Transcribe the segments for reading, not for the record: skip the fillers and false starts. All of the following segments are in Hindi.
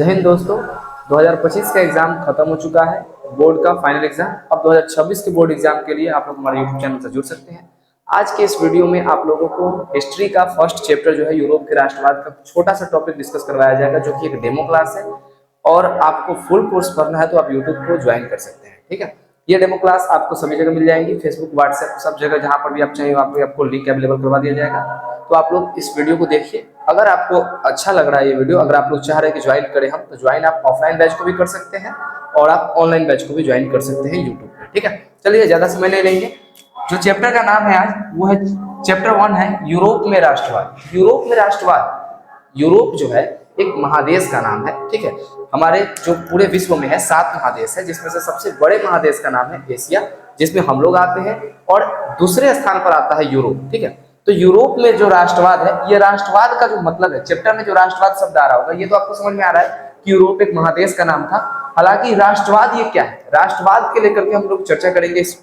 जय हिंद दोस्तों। 2025 का एग्जाम खत्म हो चुका है, बोर्ड का फाइनल एग्जाम। अब 2026 के बोर्ड एग्जाम के लिए आप लोग हमारे यूट्यूब चैनल से जुड़ सकते हैं। आज के इस वीडियो में आप लोगों को हिस्ट्री का फर्स्ट चैप्टर जो है यूरोप के राष्ट्रवाद का छोटा सा टॉपिक डिस्कस करवाया जाएगा, जो कि एक डेमो क्लास है। और आपको फुल कोर्स पढ़ना है तो आप यूट्यूब को ज्वाइन कर सकते हैं, ठीक है। ये डेमो क्लास आपको सभी जगह मिल जाएंगी, फेसबुक, व्हाट्सएप, सब जगह जहां पर भी आप चाहिए वहां पर आपको लिंक अवेलेबल करवा दिया जाएगा। तो आप लोग इस वीडियो को देखिए। अगर आपको अच्छा लग रहा है ये वीडियो, अगर आप लोग चाह रहे हैं कि ज्वाइन करें हम, तो ज्वाइन आप ऑफलाइन बैच को भी कर सकते हैं और आप ऑनलाइन बैच को भी ज्वाइन कर सकते हैं यूट्यूब पे, ठीक है। चलिए ज्यादा समय नहीं लेंगे। जो चैप्टर का नाम है आज वो है चैप्टर 1 है यूरोप में राष्ट्रवाद। यूरोप में राष्ट्रवाद, यूरोप जो है एक महादेश का नाम है, ठीक है। हमारे जो पूरे विश्व में है 7 महादेश है, जिसमें से सबसे बड़े महादेश का नाम है एशिया, जिसमें हम लोग आते हैं। और दूसरे स्थान पर आता है यूरोप, ठीक है। तो यूरोप में जो राष्ट्रवाद है, ये राष्ट्रवाद का जो मतलब है, चैप्टर में जो राष्ट्रवाद शब्द आ रहा होगा, ये तो आपको समझ में आ रहा है कि यूरोप एक महादेश का नाम था। हालांकि राष्ट्रवाद ये क्या है, राष्ट्रवाद के लेकर के हम लोग चर्चा करेंगे इस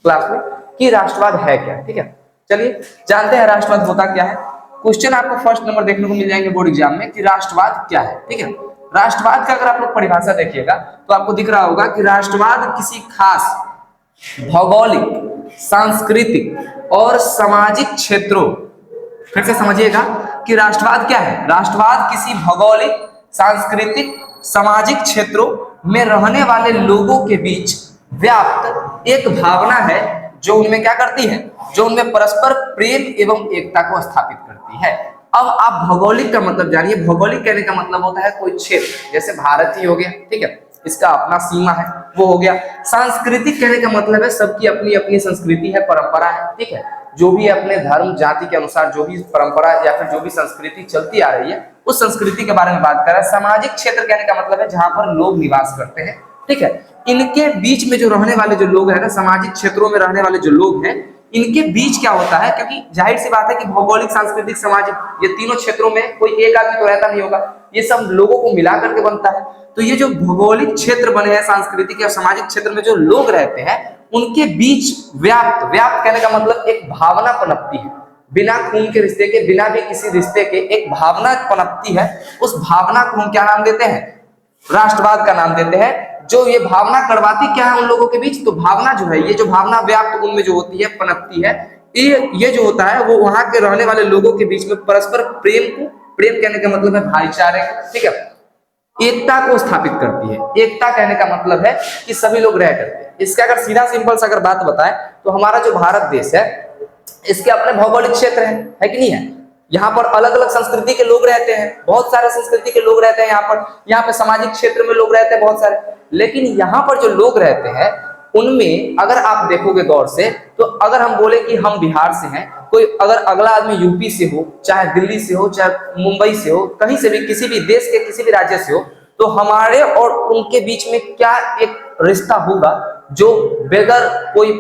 क्लास में कि राष्ट्रवाद है क्या, ठीक है। चलिए जानते हैं राष्ट्रवाद होता क्या है। क्वेश्चन आपको फर्स्ट नंबर देखने को मिल जाएंगे बोर्ड एग्जाम में कि राष्ट्रवाद क्या है, ठीक है। राष्ट्रवाद का अगर आप लोग परिभाषा देखिएगा तो आपको दिख रहा होगा कि राष्ट्रवाद किसी खास भौगोलिक, सांस्कृतिक और सामाजिक क्षेत्रों, फिर से समझिएगा कि राष्ट्रवाद क्या है। राष्ट्रवाद किसी भौगोलिक, सांस्कृतिक, सामाजिक क्षेत्रों में रहने वाले लोगों के बीच व्याप्त एक भावना है जो उनमें क्या करती है, जो उनमें परस्पर प्रेम एवं एकता को स्थापित करती है। अब आप भौगोलिक का मतलब जानिए। भौगोलिक कहने का मतलब होता है कोई क्षेत्र, जैसे भारत ही हो गया, ठीक है, इसका अपना सीमा है, वो हो गया। सांस्कृतिक कहने का मतलब है सबकी अपनी अपनी संस्कृति है, परंपरा है, ठीक है। जो भी अपने धर्म जाति के अनुसार जो भी परंपरा या फिर जो भी संस्कृति चलती आ रही है, उस संस्कृति के बारे में बात कर रहा है। सामाजिक क्षेत्र कहने का मतलब है जहां पर लोग निवास करते हैं, ठीक है। इनके बीच में जो रहने वाले जो लोग हैं ना, सामाजिक क्षेत्रों में रहने वाले जो लोग हैं, इनके बीच क्या होता है, क्योंकि जाहिर सी बात है कि भौगोलिक, सांस्कृतिक, सामाजिक, ये तीनों क्षेत्रों में कोई एक आदमी तो रहता नहीं होगा, ये सब लोगों को मिला करके बनता है। तो ये जो भौगोलिक क्षेत्र बने हैं, सांस्कृतिक और सामाजिक क्षेत्र में जो लोग रहते हैं, उनके बीच व्याप्त, व्याप्त कहने का मतलब एक भावना पनपती है, बिना खून के रिश्ते के, बिना भी किसी रिश्ते के एक भावना पनपती है। उस भावना को हम क्या नाम देते हैं, राष्ट्रवाद का नाम देते हैं। जो ये भावना करवाती क्या है उन लोगों के बीच, तो भावना जो है, ये जो भावना व्याप्त उनमें जो होती है, पनपती है, ये जो होता है वो वहां के रहने वाले लोगों के बीच में परस्पर प्रेम को, प्रेम कहने का मतलब है भाईचारे, ठीक है, एकता को स्थापित करती है। एकता कहने का मतलब है कि सभी लोग रह करते हैं। इसका अगर सीधा सिंपल सा अगर बात बताएं तो हमारा जो भारत देश है, इसके अपने भौगोलिक क्षेत्र है कि नहीं है। यहाँ पर अलग अलग संस्कृति के लोग रहते हैं, बहुत सारे संस्कृति के लोग रहते हैं यहाँ पे सामाजिक क्षेत्र में लोग रहते हैं बहुत सारे। लेकिन यहाँ पर जो लोग रहते हैं उनमें अगर आप देखोगे गौर से, तो अगर हम बोले कि हम बिहार से हैं, कोई अगर अगला आदमी यूपी से हो, चाहे दिल्ली से हो, चाहे मुंबई से हो, कहीं से भी, किसी भी देश के किसी भी राज्य से हो, तो हमारे और उनके बीच में क्या एक रिश्ता होगा जो बेगर कोई,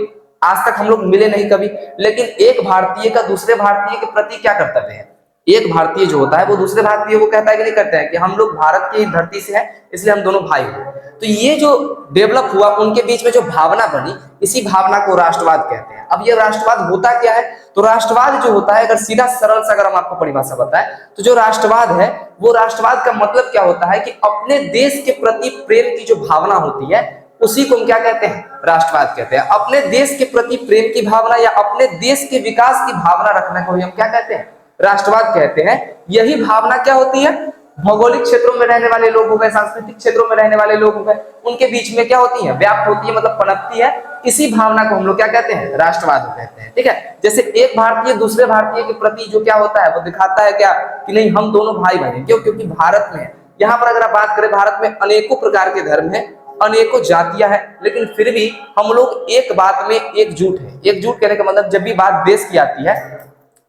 आज तक हम लोग मिले नहीं कभी, लेकिन एक भारतीय का दूसरे भारतीय के प्रति क्या कर्तव्य है। एक भारतीय जो होता है वो दूसरे भारतीय को कहता है कि नहीं कहता है कि हम लोग भारत की धरती से हैं, इसलिए हम दोनों भाई हैं। तो ये जो डेवलप हुआ उनके बीच में जो भावना बनी, इसी भावना को राष्ट्रवाद कहते हैं। अब ये राष्ट्रवाद होता क्या है, तो राष्ट्रवाद जो होता है, अगर सीधा सरल से अगर हम आपको परिभाषा बताएं, तो जो राष्ट्रवाद है वो, राष्ट्रवाद का मतलब क्या होता है कि अपने देश के प्रति प्रेम की जो भावना होती है, उसी को हम क्या कहते हैं, राष्ट्रवाद कहते हैं। अपने देश के प्रति प्रेम की भावना या अपने देश के विकास की भावना रखने को हम क्या कहते हैं, राष्ट्रवाद कहते हैं। यही भावना क्या होती है, भौगोलिक क्षेत्रों में रहने वाले लोग हो गए, सांस्कृतिक क्षेत्रों में रहने वाले लोग हो गए, उनके बीच में क्या होती है, व्याप्त होती है, मतलब पनपती है। इसी भावना को हम लोग क्या कहते हैं, राष्ट्रवाद कहते हैं, ठीक है। जैसे एक भारतीय दूसरे भारतीय के प्रति जो क्या होता है, वो दिखाता है क्या कि नहीं हम दोनों भाई बहन। क्यों, क्योंकि भारत में, यहाँ पर अगर आप बात करें, भारत में अनेकों प्रकार के धर्म है, अनेकों जातियां हैं, लेकिन फिर भी हम लोग एक बात में एकजुट है। एकजुट कहने का मतलब जब भी बात देश की आती है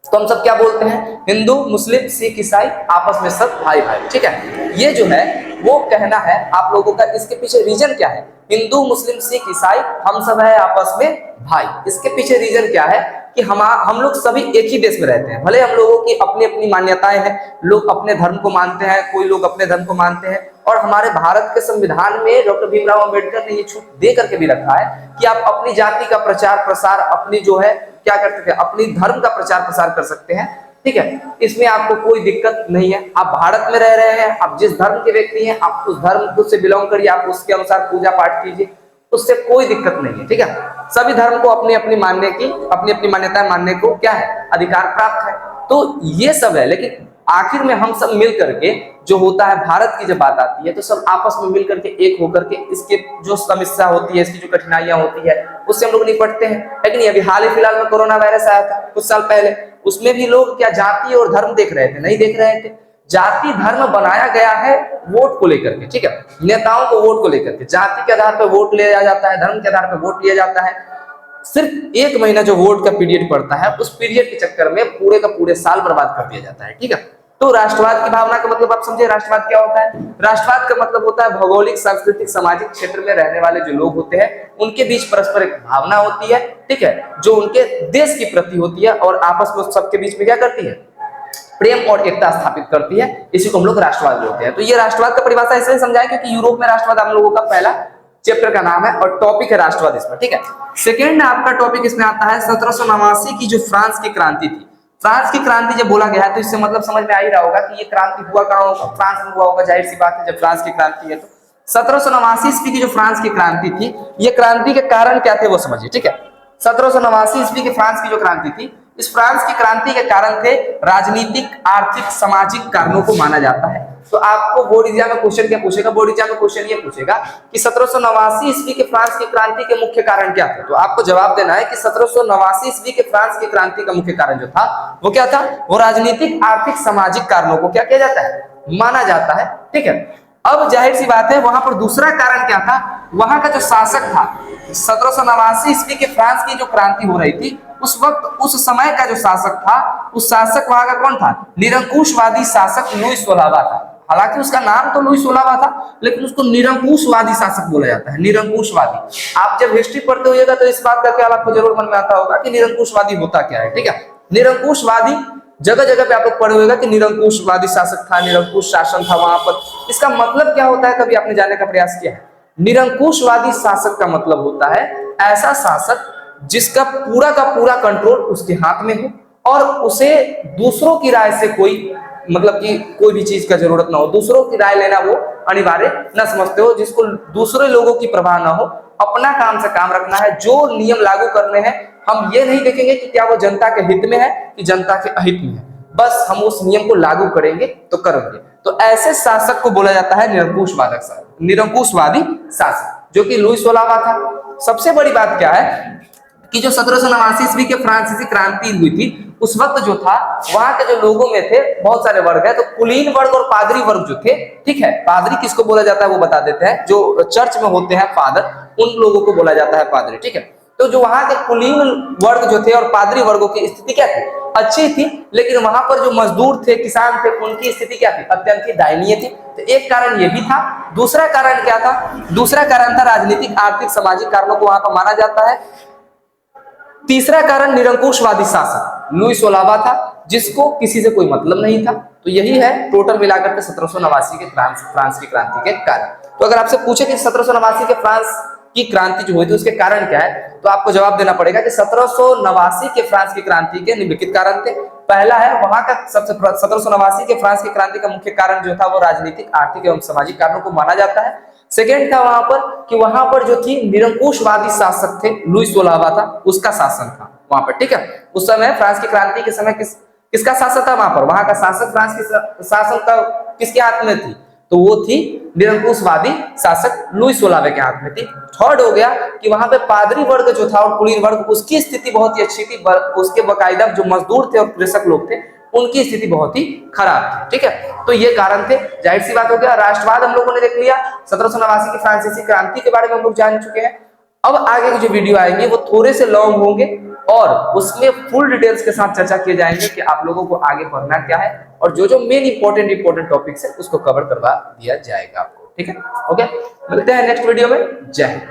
तो हम सब क्या बोलते हैं, हिंदू, मुस्लिम, सिख, ईसाई, आपस में सब भाई भाई, ठीक है। ये जो है वो कहना है आप लोगों का। इसके पीछे रीजन क्या है, हिंदू, मुस्लिम, सिख, ईसाई, हम सब है आपस में भाई। इसके पीछे रीजन क्या है कि हम लोग सभी एक ही देश में रहते हैं। भले हम लोगों की अपनी अपनी मान्यताएं हैं, लोग अपने धर्म को मानते हैं, कोई लोग अपने धर्म को मानते हैं, और हमारे भारत के संविधान में डॉक्टर भीमराव अंबेडकर ने ये छूट दे करके भी रखा है कि आप अपनी जाति का प्रचार प्रसार, अपनी जो है क्या कर सकते हैं, अपनी धर्म का प्रचार प्रसार कर सकते हैं, ठीक है, इसमें आपको कोई दिक्कत नहीं है। आप भारत में रह रहे हैं, आप जिस धर्म के व्यक्ति हैं, आप उस धर्म से बिलोंग करिए, आप उसके अनुसार पूजा पाठ कीजिए, उससे कोई दिक्कत नहीं है। ठीक है, सभी धर्म को अपनी अपनी मान्यताएं मानने को क्या है, अधिकार प्राप्त है। तो ये सब है, लेकिन आखिर में हम सब मिल करके जो होता है, भारत की जब बात आती है तो सब आपस में मिल करके एक होकर के इसके जो समस्या होती है, इसकी जो कठिनाइयां होती है, उससे हम लोग निपटते हैं। लेकिन अभी हाल ही फिलहाल में कोरोना वायरस आया था कुछ साल पहले, उसमें भी लोग क्या जाति और धर्म देख रहे थे? नहीं देख रहे थे। जाति धर्म बनाया गया है वोट को लेकर के, ठीक है, नेताओं को वोट को लेकर के, जाति के आधार पर वोट लिया जाता है, धर्म के आधार पर वोट लिया जाता है। सिर्फ 1 महीना जो वोट का पीरियड पड़ता है, उस पीरियड के चक्कर में पूरे का पूरे साल बर्बाद कर दिया जाता है। ठीक है, तो राष्ट्रवाद की भावना का मतलब आप समझे, राष्ट्रवाद क्या होता है? राष्ट्रवाद का मतलब होता है भौगोलिक, सांस्कृतिक, सामाजिक क्षेत्र में रहने वाले जो लोग होते हैं, उनके बीच परस्पर एक भावना होती है, ठीक है, जो उनके देश की प्रति होती है और आपस में सबके बीच में क्या करती है, प्रेम और एकता स्थापित करती है। इसी को हम लोग राष्ट्रवाद बोलते हैं। तो ये राष्ट्रवाद का परिभाषा इसलिए समझाएं क्योंकि यूरोप में राष्ट्रवाद हम लोगों का पहला चैप्टर का नाम है और टॉपिक है राष्ट्रवाद इसमें। ठीक है, सेकेंड आपका टॉपिक इसमें आता है 1789 की जो फ्रांस की क्रांति थी। फ्रांस की क्रांति जब बोला गया है तो इससे मतलब समझ में आ ही रहा होगा कि ये क्रांति हुआ कहां होगा, फ्रांस में हुआ होगा। जाहिर सी बात है, जब फ्रांस की क्रांति है तो 1789 ईस्वी की जो फ्रांस की क्रांति थी, ये क्रांति के कारण क्या थे वो समझिए। ठीक है, 1789 ईस्वी की फ्रांस की जो क्रांति थी, इस फ्रांस की क्रांति के कारण थे राजनीतिक, आर्थिक, सामाजिक कारणों को माना जाता है। तो आपको बोर्ड एग्जाम में क्वेश्चन क्या पूछेगा? बोर्ड एग्जाम में क्वेश्चन ये पूछेगा कि 1789 ईस्वी के फ्रांस की क्रांति के मुख्य कारण क्या थे? तो आपको जवाब देना है कि 1789 ईस्वी के फ्रांस की क्रांति का मुख्य कारण जो था वो क्या था? वो राजनीतिक, आर्थिक, सामाजिक कारणों को क्या किया जाता है, माना जाता है। ठीक है, अब जाहिर सी बात है वहां पर दूसरा कारण क्या था? वहां का जो शासक था, 1789 ईस्वी के फ्रांस की जो क्रांति हो रही थी, उस वक्त उस समय का जो शासक था, उस शासक वहां का कौन था? निरंकुशवादी शासक लुई 16वां था। हालांकि उसका नाम तो लुई 16वां था, लेकिन उसको निरंकुशवादी शासक बोला जाता है, निरंकुशवादी। आप जब हिस्ट्री पढ़ते होइएगा तो इस बात का ख्याल आपको जरूर मन में आता होगा कि निरंकुशवादी होता क्या है। ठीक है, निरंकुशवादी जगह जगह पे आप लोग पढ़े होगा कि निरंकुशवादी शासक था, निरंकुश शासन था वहां पर। इसका मतलब क्या होता है, कभी आपने जानने का प्रयास किया है? निरंकुशवादी शासक का मतलब होता है ऐसा शासक जिसका पूरा का पूरा कंट्रोल उसके हाथ में हो और उसे दूसरों की राय से कोई मतलब कि कोई भी चीज का जरूरत ना हो, दूसरों की राय लेना वो अनिवार्य न समझते हो, जिसको दूसरे लोगों की परवाह ना हो, अपना काम से काम रखना है। जो नियम लागू करने हैं, हम ये नहीं देखेंगे कि क्या वो जनता के हित में है कि जनता के अहित में है, बस हम उस नियम को लागू करेंगे तो करेंगे। तो ऐसे शासक को बोला जाता है निरंकुशवादी शासक, जो कि लुई 16वां था। सबसे बड़ी बात क्या है कि जो 1789 ईस्वी के फ्रांसीसी क्रांति हुई थी, उस वक्त जो था वहां के जो लोगों में थे बहुत सारे वर्ग है, तो कुलीन वर्ग और पादरी वर्ग जो थे, ठीक है, पादरी किसको बोला जाता है वो बता देते हैं, जो चर्च में होते हैं फादर, उन लोगों को बोला जाता है पादरी। ठीक है, तो जो वहां के कुलीन वर्ग जो थे और पादरी वर्गों की स्थिति क्या थी? अच्छी थी, लेकिन वहां पर जो मजदूर थे, किसान थे, उनकी स्थिति क्या थी? अत्यंत ही दयनीय थी। तो एक कारण ये भी था। दूसरा कारण क्या था? दूसरा कारण था राजनीतिक, आर्थिक, सामाजिक कारणों को वहां पर माना जाता है। तीसरा कारण निरंकुशवादी शासक लुई 16वां था, जिसको किसी से कोई मतलब नहीं था। तो यही है टोटल मिलाकर के 1789 के फ्रांस की क्रांति के कारण। तो अगर आपसे पूछे कि 1789 के फ्रांस की क्रांति जो हुई थी उसके कारण क्या है, तो आपको जवाब देना पड़ेगा कि 1789 के फ्रांस की क्रांति के निम्नलिखित कारण थे। पहला है वहां का 1789 के फ्रांस की क्रांति का मुख्य कारण जो था वो राजनीतिक, आर्थिक एवं सामाजिक कारणों को माना जाता है। सेकेंड था वहां पर कि वहां पर जो थी निरंकुशवादी शासक थे, लुई 16वां था, उसका शासन था वहां पर। ठीक है, उस समय फ्रांस की क्रांति के समय किसका शासन था वहां पर? वहां का शासक फ्रांस की शासन का किसके हाथ में थी? तो वो थी निरंकुशवादी शासक लुई 16वें के हाथ में थी। थर्ड हो गया कि वहां पे पादरी वर्ग जो था और कुलीन वर्ग, उसकी स्थिति बहुत ही अच्छी थी। उसके बकायदा जो मजदूर थे और कृषक लोग थे, उनकी स्थिति बहुत ही खराब थी। ठीक है, तो ये कारण थे। जाहिर सी बात हो गया, राष्ट्रवाद हम लोगों ने देख लिया, 1789 की फ्रांसीसी क्रांति के बारे में हम लोग जान चुके हैं। अब आगे के जो वीडियो आएंगे वो थोड़े से लॉन्ग होंगे और उसमें फुल डिटेल्स के साथ चर्चा किए जाएंगे कि आप लोगों को आगे पढ़ना क्या है और जो जो मेन इंपॉर्टेंट टॉपिक्स है उसको कवर करवा दिया जाएगा आपको। ठीक है, ओके, मिलते हैं नेक्स्ट वीडियो में। जय हिंद।